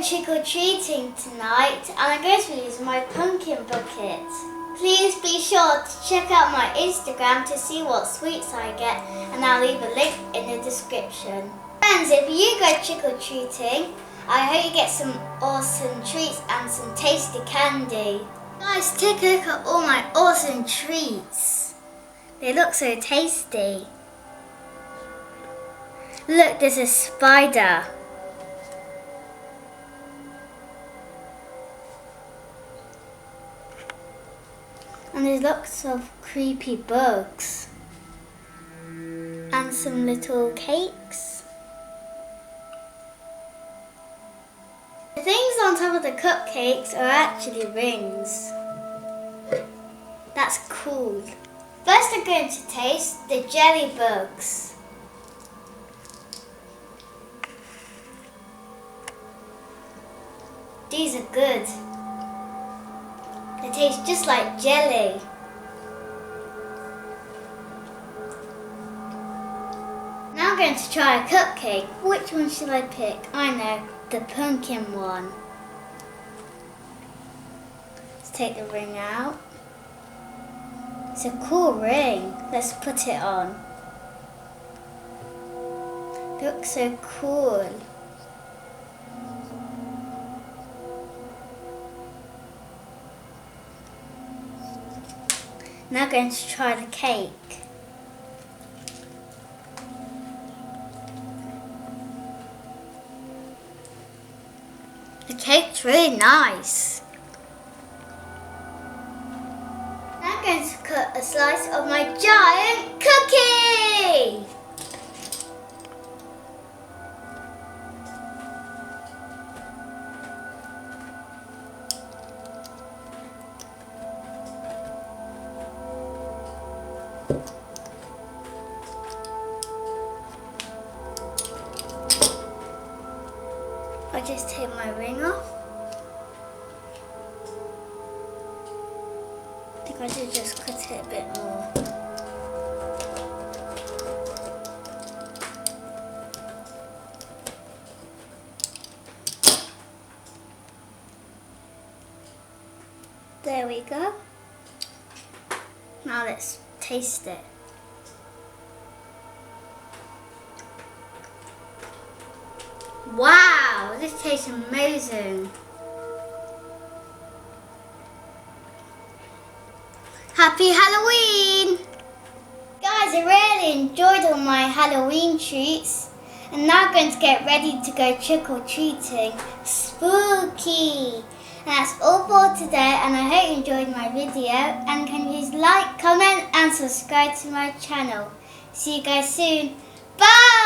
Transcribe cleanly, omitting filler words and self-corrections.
trick-or-treating tonight and I'm going to use my pumpkin bucket. Please be sure to check out my Instagram to see what sweets I get, and I'll leave a link in the description. Friends, if you go trick-or-treating, I hope you get some awesome treats and some tasty candy. Guys, take a look at all my awesome treats. They look so tasty. Look, there's a spider. And there's lots of creepy bugs. And some little cakes. The things on top of the cupcakes are actually rings. That's cool. First I'm going to taste the jelly bugs. These are good. They taste just like jelly. Now I'm going to try a cupcake. Which one should I pick? I know, the pumpkin one. Let's take the ring out. It's a cool ring. Let's put it on. Looks so cool. Now I'm going to try the cake. The cake's really nice. Now I'm going to cut a slice of my giant cookie. I'll just take my ring off. I think I should just cut it a bit more. There we go. Now let's taste it. Wow, this tastes amazing. Happy Halloween! Guys, I really enjoyed all my Halloween treats. And now I'm going to get ready to go trick-or-treating. Spooky! And that's all for today, and I hope you enjoyed my video. And can you please like, comment and subscribe to my channel. See you guys soon. Bye!